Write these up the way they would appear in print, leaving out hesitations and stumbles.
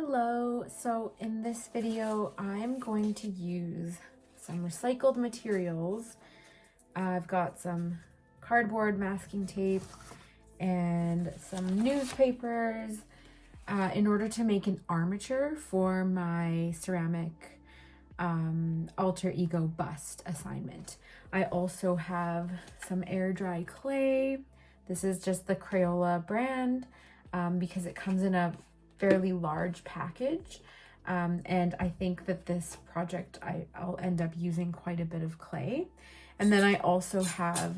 Hello, so in this video I'm going to use some recycled materials. I've got some cardboard masking tape and some newspapers in order to make an armature for my ceramic alter ego bust assignment. I also have some air dry clay. This is just the Crayola brand because it comes in a fairly large package, and I think that this project I'll end up using quite a bit of clay. And then I also have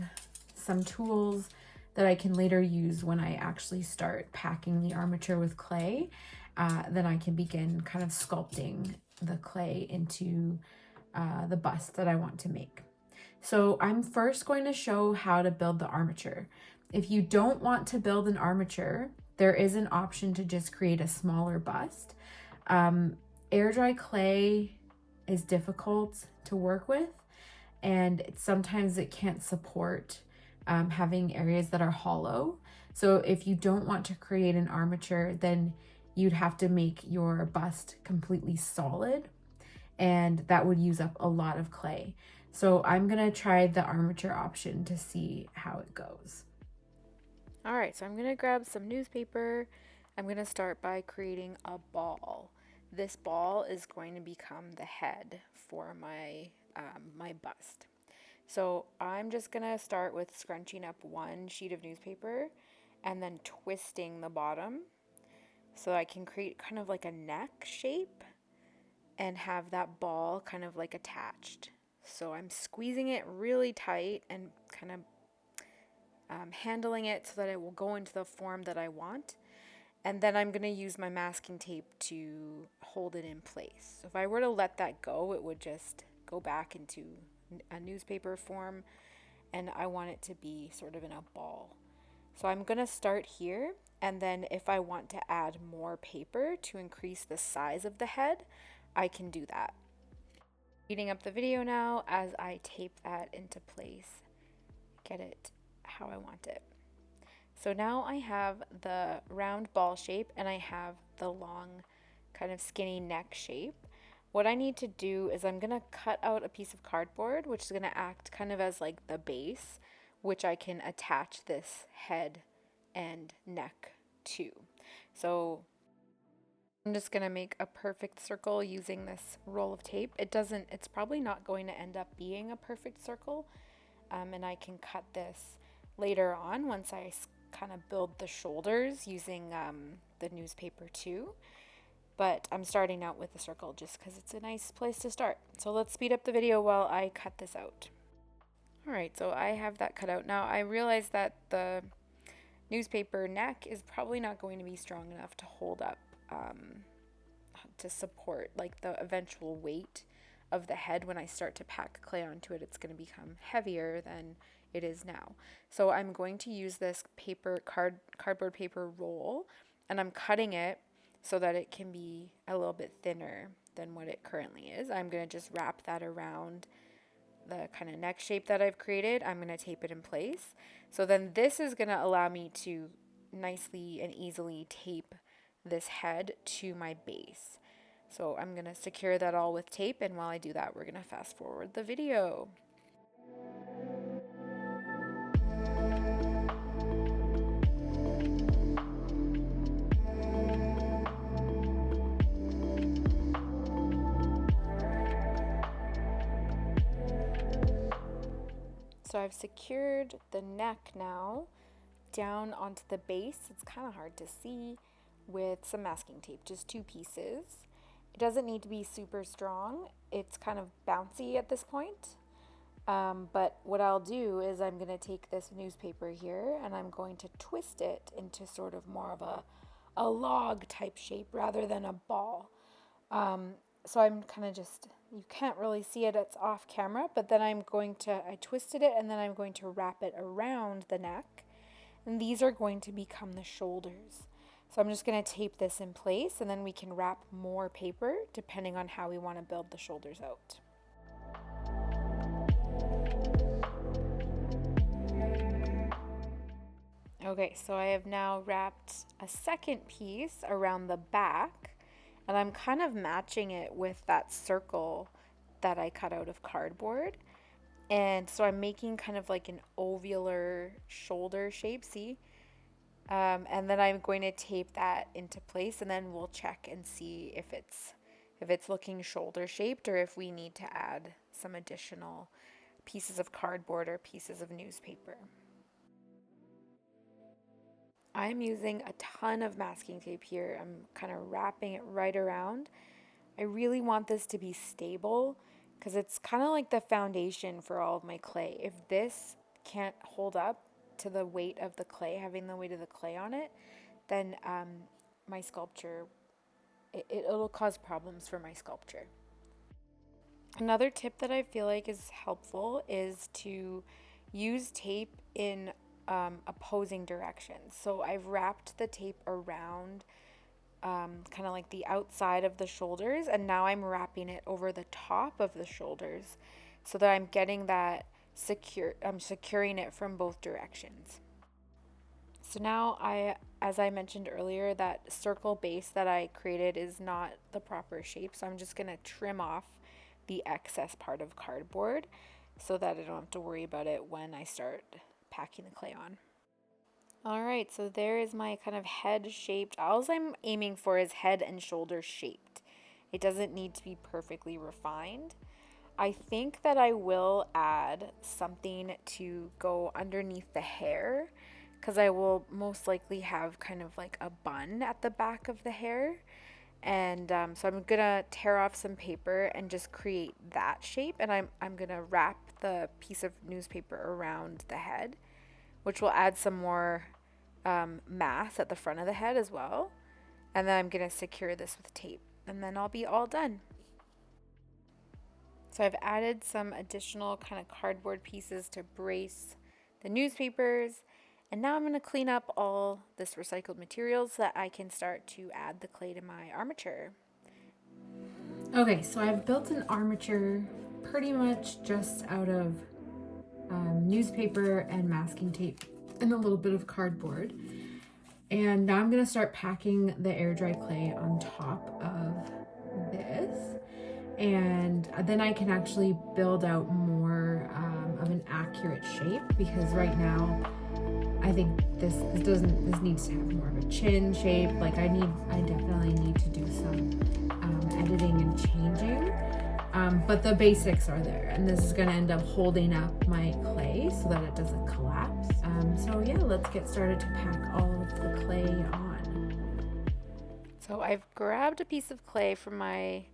some tools that I can later use when I actually start packing the armature with clay. Then I can begin kind of sculpting the clay into the bust that I want to make. So I'm first going to show how to build the armature. If you don't want to build an armature, there is an option to just create a smaller bust. Air dry clay is difficult to work with, and sometimes it can't support having areas that are hollow. So if you don't want to create an armature, then you'd have to make your bust completely solid, and that would use up a lot of clay. So I'm gonna try the armature option to see how it goes. All right, so I'm gonna grab some newspaper. I'm gonna start by creating a ball. This ball is going to become the head for my bust. So I'm just gonna start with scrunching up one sheet of newspaper and then twisting the bottom so I can create kind of like a neck shape and have that ball kind of like attached. So I'm squeezing it really tight and kind of handling it so that it will go into the form that I want. And then I'm going to use my masking tape to hold it in place. So if I were to let that go, it would just go back into a newspaper form, and I want it to be sort of in a ball. So I'm going to start here, and then if I want to add more paper to increase the size of the head, I can do that. Speeding up the video now as I tape that into place, get it how I want it. So now I have the round ball shape and I have the long kind of skinny neck shape. What I need to do is I'm going to cut out a piece of cardboard, which is going to act kind of as like the base, which I can attach this head and neck to. So I'm just going to make a perfect circle using this roll of tape. It's probably not going to end up being a perfect circle, and I can cut this later on once I kind of build the shoulders using the newspaper too. But I'm starting out with a circle just because it's a nice place to start. So let's speed up the video while I cut this out. Alright, so I have that cut out. Now I realize that the newspaper neck is probably not going to be strong enough to hold up, to support like the eventual weight of the head. When I start to pack clay onto it, it's going to become heavier than it is now. So I'm going to use this cardboard paper roll, and I'm cutting it so that it can be a little bit thinner than what it currently is. I'm going to just wrap that around the kind of neck shape that I've created. I'm going to tape it in place. So then this is going to allow me to nicely and easily tape this head to my base. So I'm going to secure that all with tape, and while I do that, we're going to fast forward the video. So I've secured the neck now down onto the base. It's kind of hard to see with some masking tape, just 2 pieces. It doesn't need to be super strong. It's kind of bouncy at this point. But what I'll do is I'm going to take this newspaper here and I'm going to twist it into sort of more of a log type shape rather than a ball. So I'm kind of just, you can't really see it, it's off camera, but then I twisted it and then I'm going to wrap it around the neck. And these are going to become the shoulders. So I'm just going to tape this in place, and then we can wrap more paper depending on how we want to build the shoulders out. Okay, so I have now wrapped a second piece around the back, And I'm kind of matching it with that circle that I cut out of cardboard. And so I'm making kind of like an ovular shoulder shape, see? And then I'm going to tape that into place, and then we'll check and see if it's looking shoulder shaped or if we need to add some additional pieces of cardboard or pieces of newspaper. I'm using a ton of masking tape here. I'm kind of wrapping it right around. I really want this to be stable because it's kind of like the foundation for all of my clay. If this can't hold up to the weight of the clay, having the weight of the clay on it, then my sculpture, it'll cause problems for my sculpture. Another tip that I feel like is helpful is to use tape in opposing directions. So I've wrapped the tape around kind of like the outside of the shoulders, and now I'm wrapping it over the top of the shoulders so that I'm getting that I'm securing it from both directions. So now as I mentioned earlier, that circle base that I created is not the proper shape, so I'm just going to trim off the excess part of cardboard so that I don't have to worry about it when I start packing the clay on. All right, so there is my kind of head shaped. All I'm aiming for is head and shoulder shaped. It doesn't need to be perfectly refined. I think that I will add something to go underneath the hair because I will most likely have kind of like a bun at the back of the hair. And so I'm gonna tear off some paper and just create that shape. And I'm gonna wrap the piece of newspaper around the head, which will add some more mass at the front of the head as well. And then I'm gonna secure this with tape, and then I'll be all done. So I've added some additional kind of cardboard pieces to brace the newspapers. And now I'm going to clean up all this recycled material so that I can start to add the clay to my armature. Okay, so I've built an armature pretty much just out of newspaper and masking tape and a little bit of cardboard. And now I'm going to start packing the air dry clay on top of this. And then I can actually build out more of an accurate shape, because right now I think this needs to have more of a chin shape. Like I definitely need to do some editing and changing. But the basics are there, and this is gonna end up holding up my clay so that it doesn't collapse. So yeah, let's get started to pack all of the clay on. So I've grabbed a piece of clay from my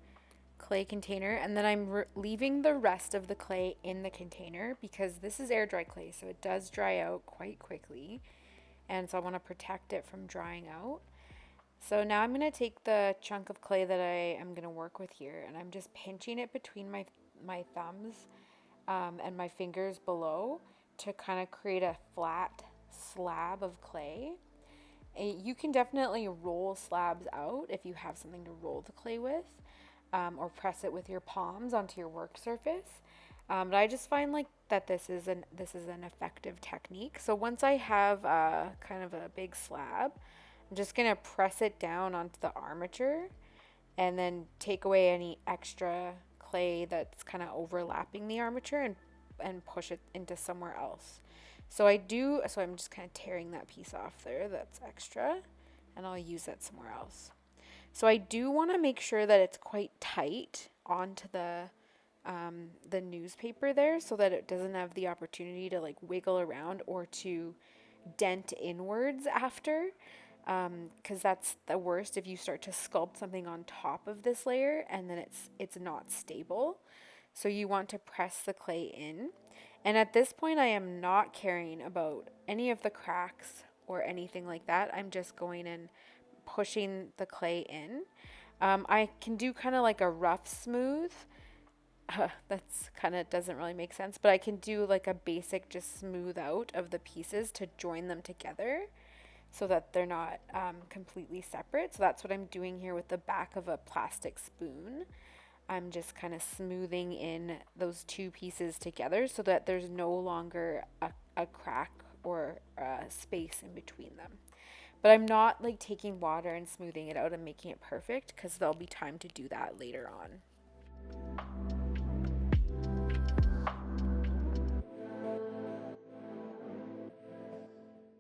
clay container, and then I'm leaving the rest of the clay in the container because this is air dry clay, so it does dry out quite quickly, and so I want to protect it from drying out. So now I'm going to take the chunk of clay that I am going to work with here, and I'm just pinching it between my thumbs and my fingers below to kind of create a flat slab of clay. You can definitely roll slabs out if you have something to roll the clay with. Or press it with your palms onto your work surface. But I just find like that this is an effective technique. So once I have kind of a big slab, I'm just gonna press it down onto the armature, and then take away any extra clay that's kind of overlapping the armature and push it into somewhere else. So I'm just kind of tearing that piece off there that's extra, and I'll use that somewhere else. So I do want to make sure that it's quite tight onto the newspaper there, so that it doesn't have the opportunity to like wiggle around or to dent inwards after, because that's the worst if you start to sculpt something on top of this layer and then it's not stable. So you want to press the clay in. And at this point I am not caring about any of the cracks or anything like that. I'm just going and pushing the clay in. I can do kind of like a rough smooth. That's kind of doesn't really make sense, but I can do like a basic just smooth out of the pieces to join them together so that they're not completely separate. So that's what I'm doing here with the back of a plastic spoon. I'm just kind of smoothing in those two pieces together so that there's no longer a crack or a space in between them. But I'm not like taking water and smoothing it out and making it perfect because there'll be time to do that later on.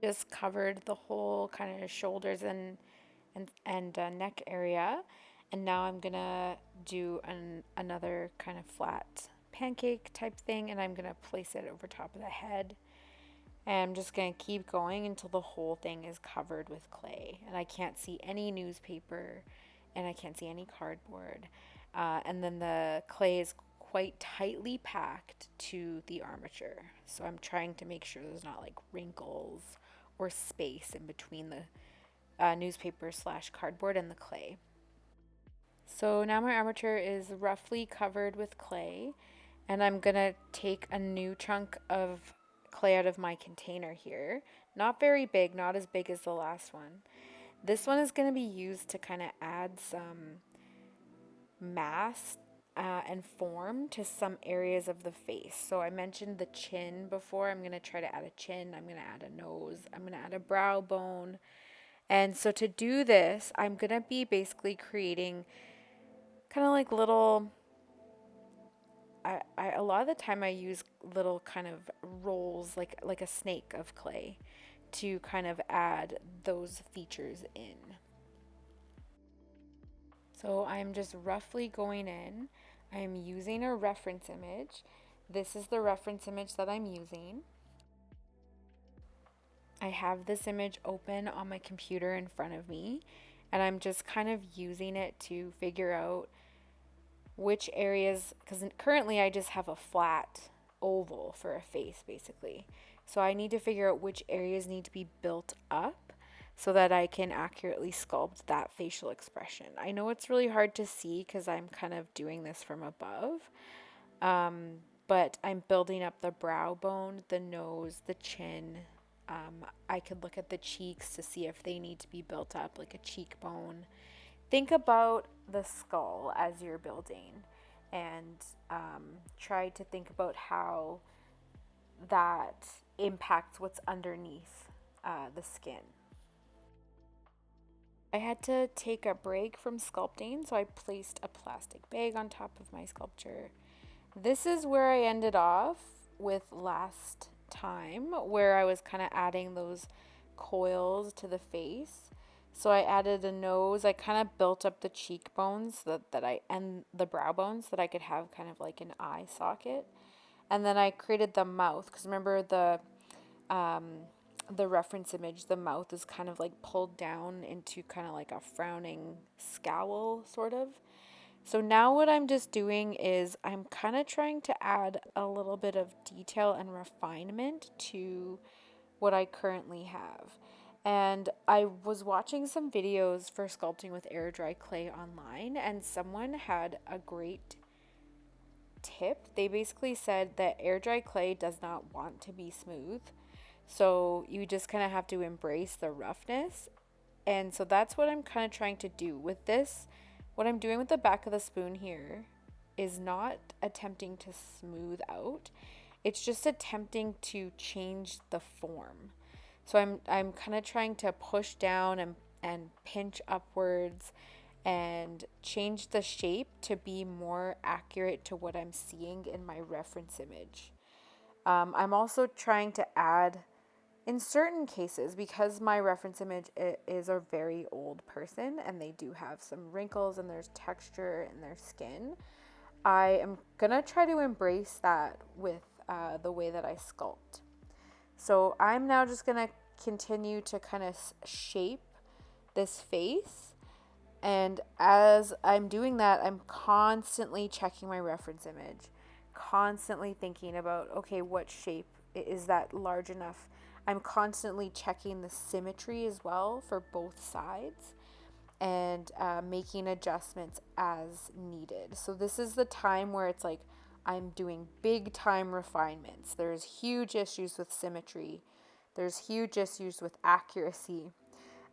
Just covered the whole kind of shoulders and neck area, and now I'm gonna do another kind of flat pancake type thing, and I'm gonna place it over top of the head. And I'm just gonna keep going until the whole thing is covered with clay, and I can't see any newspaper, and I can't see any cardboard, and then the clay is quite tightly packed to the armature. So I'm trying to make sure there's not like wrinkles or space in between the newspaper slash cardboard and the clay. So now my armature is roughly covered with clay, and I'm gonna take a new chunk of clay out of my container here. Not very big, not as big as the last one. This one is gonna be used to kind of add some mass and form to some areas of the face. So I mentioned the chin before. I'm gonna try to add a chin, I'm gonna add a nose, I'm gonna add a brow bone. And so to do this, I'm gonna be basically creating kind of like little, a lot of the time I use little kind of rolls like a snake of clay to kind of add those features in. So I'm just roughly going in. I'm using a reference image. This is the reference image that I'm using. I have this image open on my computer in front of me, and I'm just kind of using it to figure out which areas, because currently I just have a flat oval for a face basically. So I need to figure out which areas need to be built up so that I can accurately sculpt that facial expression. I know it's really hard to see because I'm kind of doing this from above, but I'm building up the brow bone, the nose, the chin. I could look at the cheeks to see if they need to be built up, like a cheekbone. Think about the skull as you're building, and try to think about how that impacts what's underneath the skin. I had to take a break from sculpting, so I placed a plastic bag on top of my sculpture. This is where I ended off with last time, where I was kind of adding those coils to the face. So I added a nose. I kind of built up the cheekbones and the brow bones that I could have kind of like an eye socket. And then I created the mouth, because remember the reference image, the mouth is kind of like pulled down into kind of like a frowning scowl sort of. So now what I'm just doing is I'm kind of trying to add a little bit of detail and refinement to what I currently have. And I was watching some videos for sculpting with air dry clay online, and someone had a great tip. They basically said that air dry clay does not want to be smooth. So you just kind of have to embrace the roughness. And so that's what I'm kind of trying to do with this. What I'm doing with the back of the spoon here is not attempting to smooth out. It's just attempting to change the form. So I'm kind of trying to push down and pinch upwards and change the shape to be more accurate to what I'm seeing in my reference image. I'm also trying to add, in certain cases, because my reference image is a very old person and they do have some wrinkles and there's texture in their skin, I am gonna try to embrace that with the way that I sculpt. So I'm now just gonna continue to kind of shape this face. And as I'm doing that, I'm constantly checking my reference image, constantly thinking about, okay, what shape is that large enough? I'm constantly checking the symmetry as well for both sides and making adjustments as needed. So this is the time where it's like I'm doing big time refinements. There's huge issues with symmetry. There's huge issues with accuracy.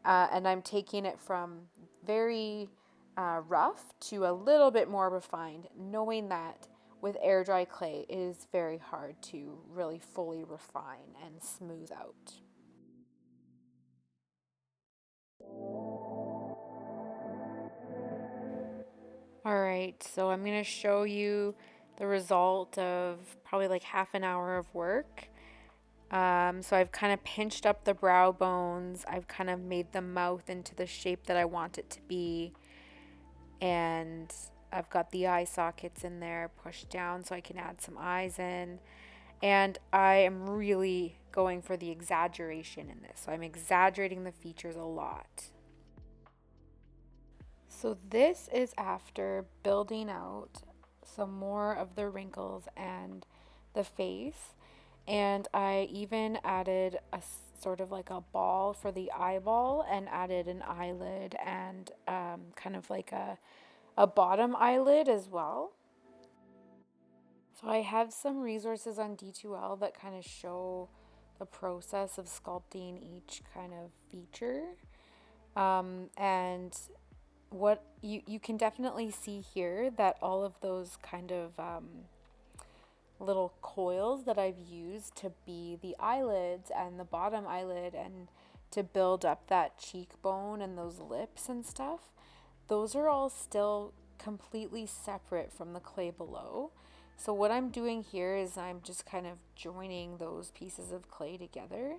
And I'm taking it from very rough to a little bit more refined, knowing that with air dry clay, it is very hard to really fully refine and smooth out. All right, so I'm going to show you the result of probably like half an hour of work. So I've kind of pinched up the brow bones. I've kind of made the mouth into the shape that I want it to be. And I've got the eye sockets in there pushed down so I can add some eyes in. And I am really going for the exaggeration in this. So I'm exaggerating the features a lot. So this is after building out some more of the wrinkles and the face. And I even added a sort of like a ball for the eyeball and added an eyelid and kind of like a bottom eyelid as well. So I have some resources on D2L that kind of show the process of sculpting each kind of feature. And what you can definitely see here that all of those kind of little coils that I've used to be the eyelids and the bottom eyelid and to build up that cheekbone and those lips and stuff, those are all still completely separate from the clay below. So what I'm doing here is I'm just kind of joining those pieces of clay together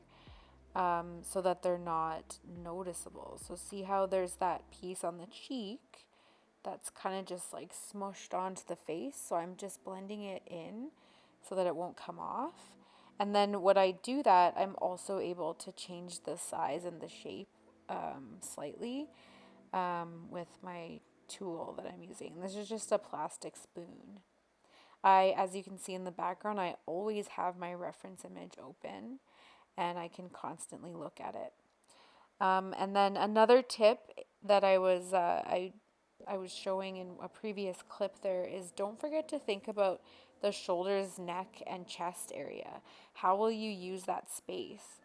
so that they're not noticeable. So see how there's that piece on the cheek that's kind of just like smushed onto the face. So I'm just blending it in so that it won't come off. And then when I do that, I'm also able to change the size and the shape slightly with my tool that I'm using. This is just a plastic spoon. As you can see in the background, I always have my reference image open and I can constantly look at it. And then another tip that I was showing in a previous clip there is don't forget to think about the shoulders, neck, and chest area. How will you use that space?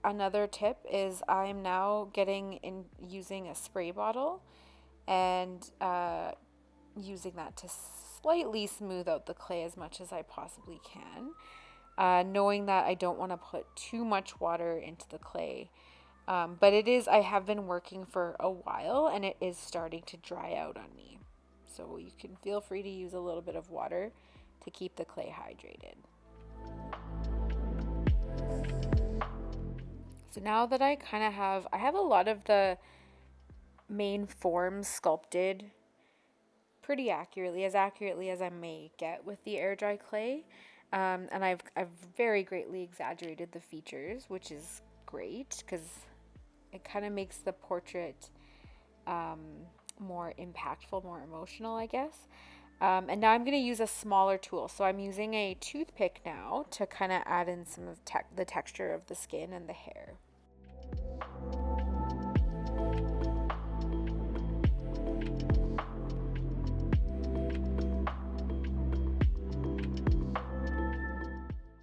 Another tip is I'm now using a spray bottle and using that to slightly smooth out the clay as much as I possibly can. Knowing that I don't want to put too much water into the clay. But I have been working for a while and it is starting to dry out on me. So you can feel free to use a little bit of water to keep the clay hydrated. So now that I have a lot of the main forms sculpted pretty accurately as I may get with the air dry clay. And I've very greatly exaggerated the features, which is great because it kind of makes the portrait more impactful, more emotional, I guess. And now I'm going to use a smaller tool. So I'm using a toothpick now to kind of add in some of the texture of the skin and the hair.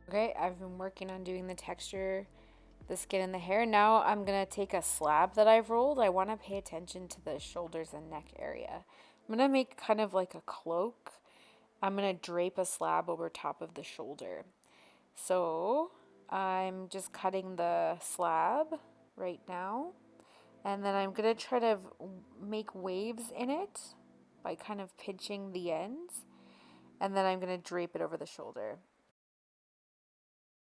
Okay, I've been working on doing the texture, the skin and the hair. Now I'm going to take a slab that I've rolled. I want to pay attention to the shoulders and neck area. I'm going to make kind of like a cloak. I'm going to drape a slab over top of the shoulder. So I'm just cutting the slab right now. And then I'm going to try to make waves in it by kind of pinching the ends. And then I'm going to drape it over the shoulder.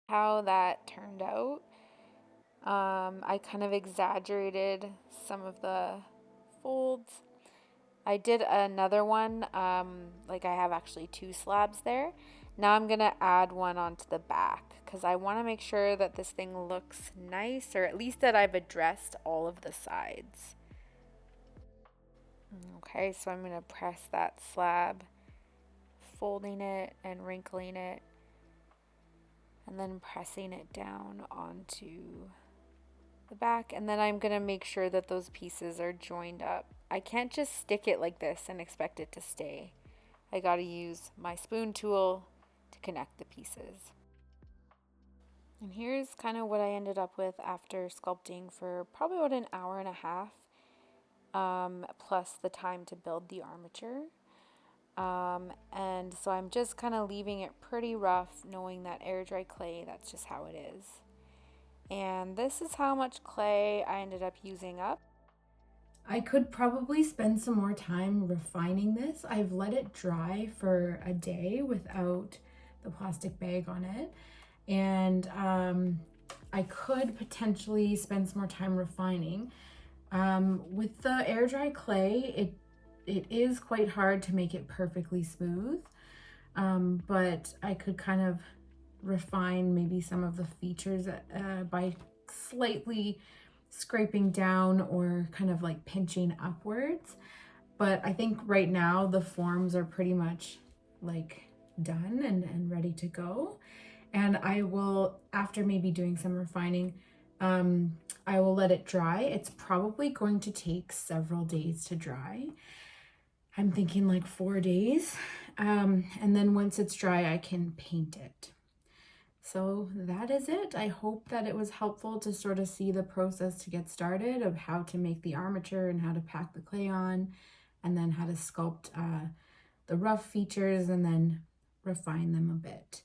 How that turned out, I kind of exaggerated some of the folds. I did another one, like I have actually 2 slabs there. Now I'm going to add one onto the back because I want to make sure that this thing looks nice, or at least that I've addressed all of the sides. Okay, so I'm going to press that slab, folding it and wrinkling it, and then pressing it down onto the back. And then I'm going to make sure that those pieces are joined up. I can't just stick it like this and expect it to stay. I got to use my spoon tool to connect the pieces. And here's kind of what I ended up with after sculpting for probably about an hour and a half, plus the time to build the armature. And so I'm just kind of leaving it pretty rough, knowing that air dry clay, that's just how it is. And this is how much clay I ended up using up. I could probably spend some more time refining this. I've let it dry for a day without the plastic bag on it. And I could potentially spend some more time refining. With the air dry clay, it is quite hard to make it perfectly smooth. But I could kind of refine maybe some of the features by slightly scraping down or kind of like pinching upwards. But I think right now the forms are pretty much like done and ready to go. And I will, after maybe doing some refining, I will let it dry. It's probably going to take several days to dry. I'm thinking like 4 days. And then once it's dry, I can paint it. So that is it. I hope that it was helpful to sort of see the process to get started of how to make the armature and how to pack the clay on, and then how to sculpt the rough features and then refine them a bit.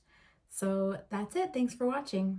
So that's it. Thanks for watching.